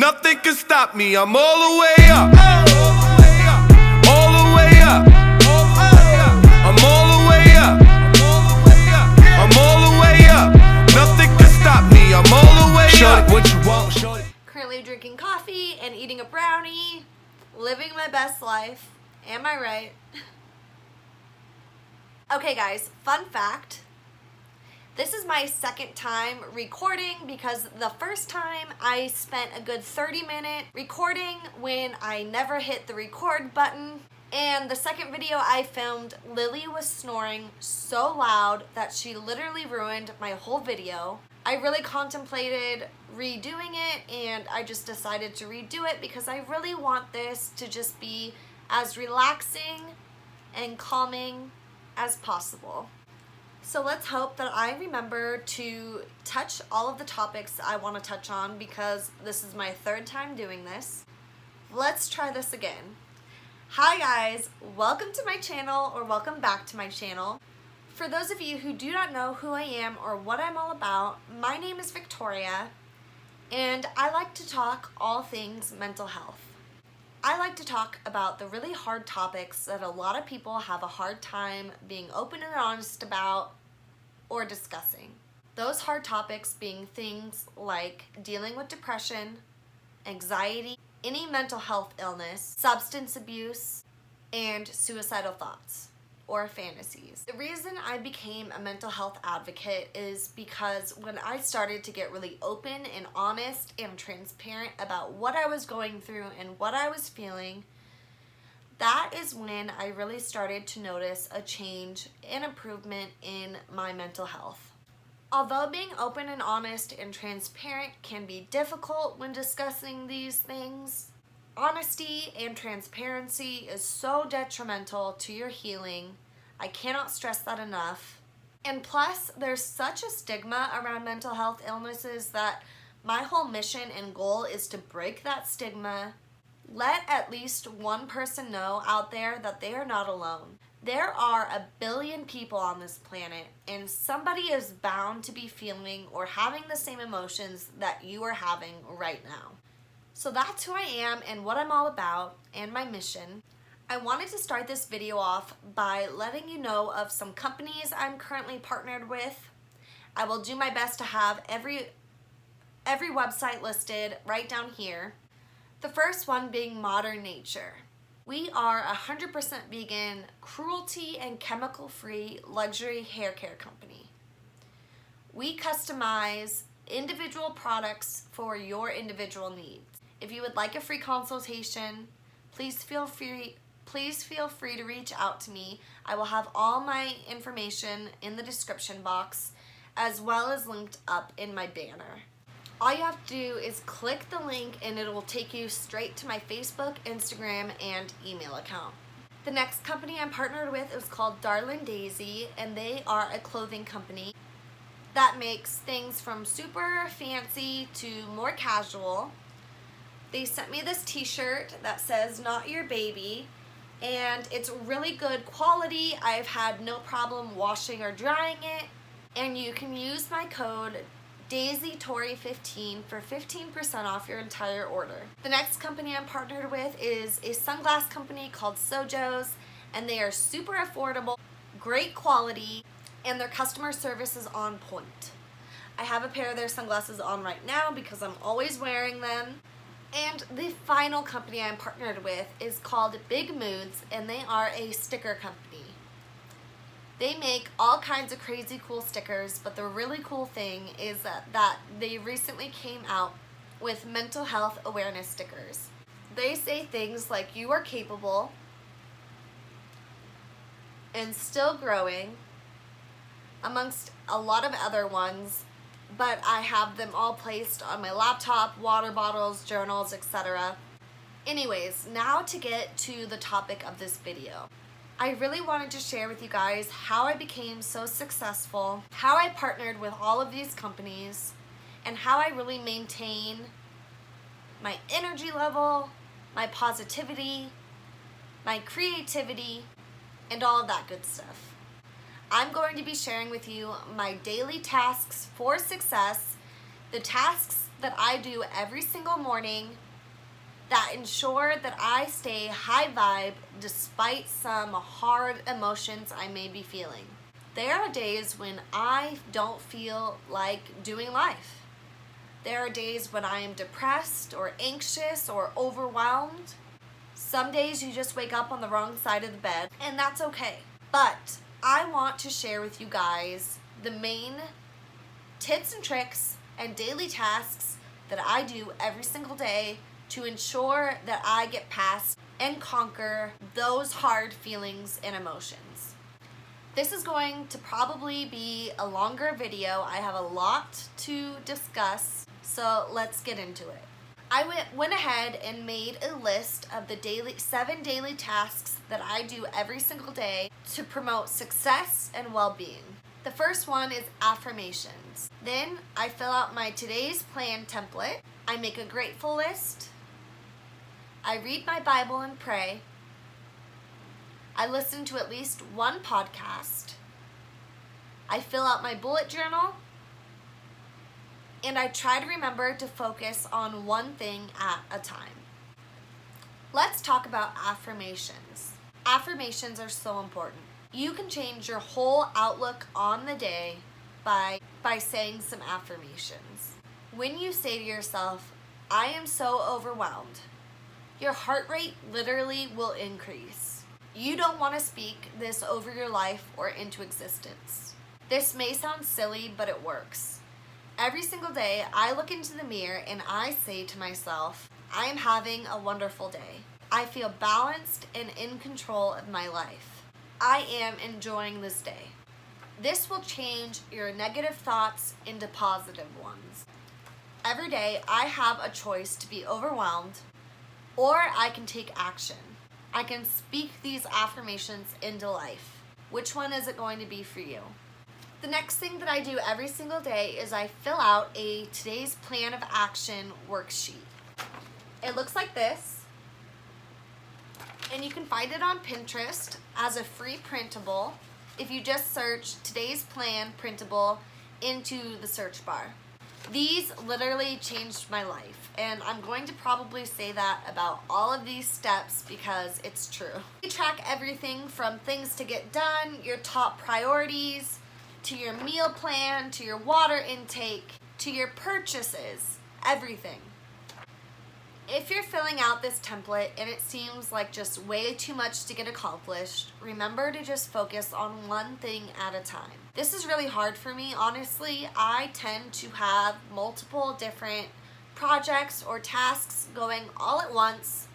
Nothing can stop me. I'm all the way up. All the way up. I'm all the way up. I'm all the way up. Nothing can stop me. I'm all the way up. Shorty, what you want, shorty? Currently drinking coffee and eating a brownie. Living my best life. Am I right? Okay guys, fun fact. This is my second time recording because the first time I spent a good 30-minute recording when I never hit the record button. And the second video I filmed, Lily was snoring so loud that she literally ruined my whole video. I really contemplated redoing it and I just decided to redo it because I really want this to just be as relaxing and calming as possible. So let's hope that I remember to touch all of the topics I want to touch on because this is my third time doing this. Let's try this again. Hi guys, welcome to my channel or welcome back to my channel. For those of you who do not know who I am or what I'm all about, my name is Victoria and I like to talk all things mental health. I like to talk about the really hard topics that a lot of people have a hard time being open and honest about or discussing. Those hard topics being things like dealing with depression, anxiety, any mental health illness, substance abuse, and suicidal thoughts or fantasies. The reason I became a mental health advocate is because when I started to get really open and honest and transparent about what I was going through and what I was feeling, that is when I really started to notice a change and improvement in my mental health. Although being open and honest and transparent can be difficult when discussing these things, honesty and transparency is so detrimental to your healing. I cannot stress that enough. And plus, there's such a stigma around mental health illnesses that my whole mission and goal is to break that stigma. Let at least one person know out there that they are not alone. There are 1 billion people on this planet, and somebody is bound to be feeling or having the same emotions that you are having right now. So that's who I am and what I'm all about and my mission. I wanted to start this video off by letting you know of some companies I'm currently partnered with. I will do my best to have every website listed right down here. The first one being Modern Nature. We are a 100% vegan, cruelty and chemical-free luxury hair care company. We customize individual products for your individual needs. If you would like a free consultation, please feel free to reach out to me. I will have all my information in the description box as well as linked up in my banner. All you have to do is click the link and it will take you straight to my Facebook, Instagram, and email account. The next company I'm partnered with is called Darlin Daisy, and they are a clothing company that makes things from super fancy to more casual. They sent me this t-shirt that says "Not Your Baby," and it's really good quality. I've had no problem washing or drying it, and you can use my code DaisyTory15 for 15% off your entire order. The next company I'm partnered with is a sunglass company called xoxo, and they are super affordable, great quality, and their customer service is on point. I have a pair of their sunglasses on right now because I'm always wearing them. And the final company I'm partnered with is called Big Moods, and they are a sticker company. They make all kinds of crazy cool stickers, but the really cool thing is that they recently came out with mental health awareness stickers. They say things like "you are capable" and "still growing," amongst a lot of other ones, but I have them all placed on my laptop, water bottles, journals, etc. Anyways, now to get to the topic of this video. I really wanted to share with you guys how I became so successful, how I partnered with all of these companies, and how I really maintain my energy level, my positivity, my creativity, and all of that good stuff. I'm going to be sharing with you my daily tasks for success, the tasks that I do every single morning that ensure that I stay high vibe despite some hard emotions I may be feeling. There are days when I don't feel like doing life. There are days when I am depressed or anxious or overwhelmed. Some days you just wake up on the wrong side of the bed, and that's okay. But I want to share with you guys the main tips and tricks and daily tasks that I do every single day to ensure that I get past and conquer those hard feelings and emotions. This is going to probably be a longer video. I have a lot to discuss, so let's get into it. I went ahead and made a list of the 7 daily tasks that I do every single day to promote success and well-being. The first one is affirmations. Then I fill out my today's plan template. I make a grateful list. I read my Bible and pray. I listen to at least one podcast. I fill out my bullet journal. And I try to remember to focus on one thing at a time. Let's talk about affirmations. Affirmations are so important. You can change your whole outlook on the day by saying some affirmations. When you say to yourself, I am so overwhelmed, your heart rate literally will increase. You don't want to speak this over your life or into existence. This may sound silly, but it works. Every single day, I look into the mirror and I say to myself, I am having a wonderful day. I feel balanced and in control of my life. I am enjoying this day. This will change your negative thoughts into positive ones. Every day, I have a choice to be overwhelmed, or I can take action. I can speak these affirmations into life. Which one is it going to be for you? The next thing that I do every single day is I fill out a today's plan of action worksheet. It looks like this, and you can find it on Pinterest as a free printable if you just search today's plan printable into the search bar. These literally changed my life, and I'm going to probably say that about all of these steps because it's true. You track everything from things to get done, your top priorities, to your meal plan, to your water intake, to your purchases, everything. If you're filling out this template and it seems like just way too much to get accomplished, remember to just focus on one thing at a time. This is really hard for me, honestly. I tend to have multiple different projects or tasks going all at once,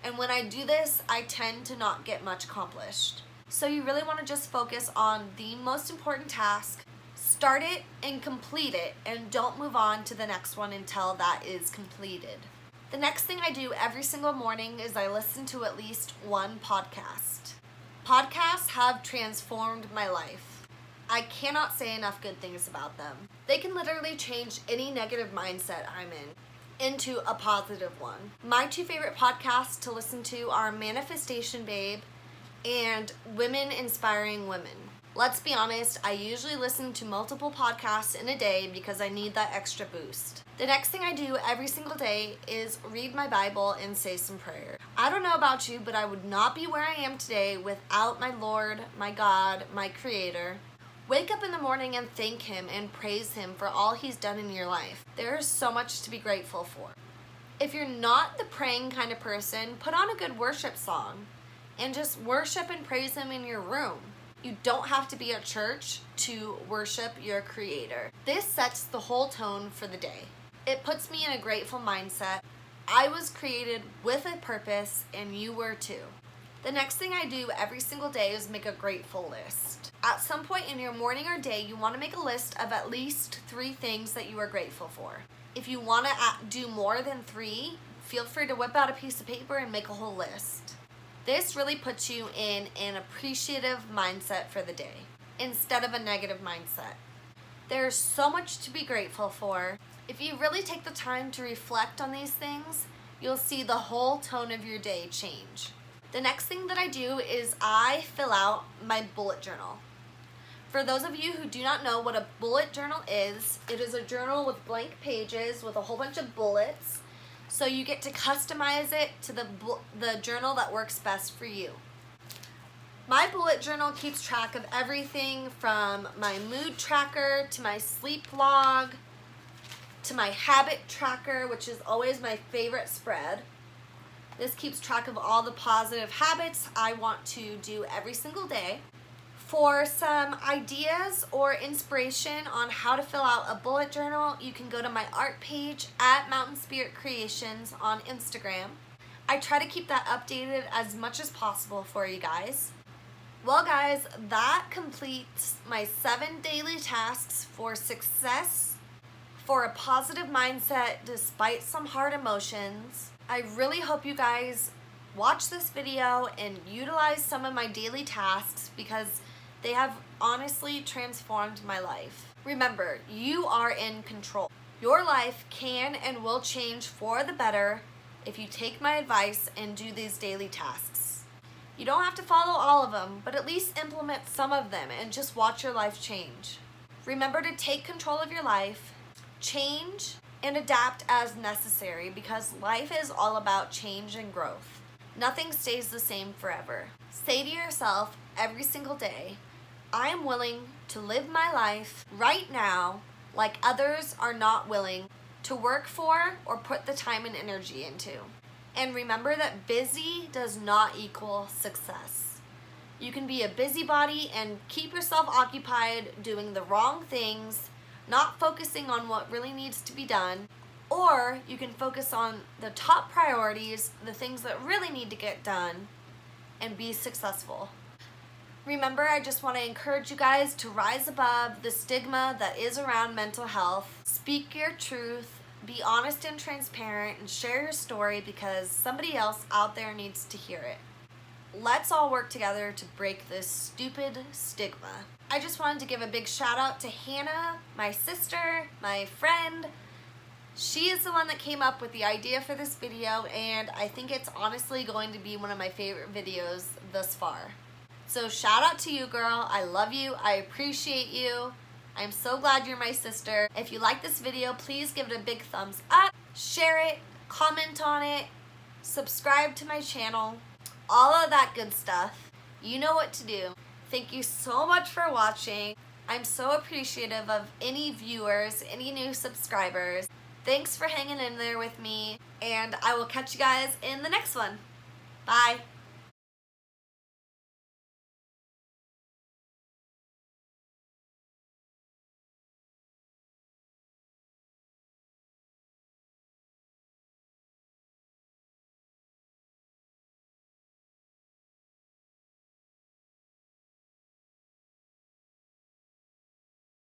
and when I do this, I tend to not get much accomplished. So you really want to just focus on the most important task, start it and complete it, and don't move on to the next one until that is completed. The next thing I do every single morning is I listen to at least one podcast. Podcasts have transformed my life. I cannot say enough good things about them. They can literally change any negative mindset I'm in into a positive one. My 2 favorite podcasts to listen to are Manifestation Babe and Women Inspiring Women. Let's be honest, I usually listen to multiple podcasts in a day because I need that extra boost. The next thing I do every single day is read my Bible and say some prayer. I don't know about you, but I would not be where I am today without my Lord, my God, my Creator. Wake up in the morning and thank Him and praise Him for all He's done in your life. There is so much to be grateful for. If you're not the praying kind of person, put on a good worship song and just worship and praise Him in your room. You don't have to be at church to worship your Creator. This sets the whole tone for the day. It puts me in a grateful mindset. I was created with a purpose, and you were too. The next thing I do every single day is make a grateful list. At some point in your morning or day, you want to make a list of at least 3 things that you are grateful for. If you want to do more than 3, feel free to whip out a piece of paper and make a whole list. This really puts you in an appreciative mindset for the day instead of a negative mindset. There's so much to be grateful for. If you really take the time to reflect on these things, you'll see the whole tone of your day change. The next thing that I do is I fill out my bullet journal. For those of you who do not know what a bullet journal is, it is a journal with blank pages with a whole bunch of bullets. So you get to customize it to the journal that works best for you. My bullet journal keeps track of everything from my mood tracker to my sleep log to my habit tracker, which is always my favorite spread. This keeps track of all the positive habits I want to do every single day. For some ideas or inspiration on how to fill out a bullet journal, you can go to my art page at Mountain Spirit Creations on Instagram. I try to keep that updated as much as possible for you guys. Well guys, that completes my 7 daily tasks for success, for a positive mindset despite some hard emotions. I really hope you guys watch this video and utilize some of my daily tasks because they have honestly transformed my life. Remember, you are in control. Your life can and will change for the better if you take my advice and do these daily tasks. You don't have to follow all of them, but at least implement some of them and just watch your life change. Remember to take control of your life, change, and adapt as necessary because life is all about change and growth. Nothing stays the same forever. Say to yourself every single day, I am willing to live my life right now like others are not willing to work for or put the time and energy into. And remember that busy does not equal success. You can be a busybody and keep yourself occupied doing the wrong things, not focusing on what really needs to be done, or you can focus on the top priorities, the things that really need to get done, and be successful. Remember, I just want to encourage you guys to rise above the stigma that is around mental health. Speak your truth, be honest and transparent, and share your story because somebody else out there needs to hear it. Let's all work together to break this stupid stigma. I just wanted to give a big shout out to Hannah, my sister, my friend. She is the one that came up with the idea for this video, and I think it's honestly going to be one of my favorite videos thus far. So shout out to you, girl. I love you. I appreciate you. I'm so glad you're my sister. If you like this video, please give it a big thumbs up, share it, comment on it, subscribe to my channel, all of that good stuff. You know what to do. Thank you so much for watching. I'm so appreciative of any viewers, any new subscribers. Thanks for hanging in there with me, and I will catch you guys in the next one. Bye.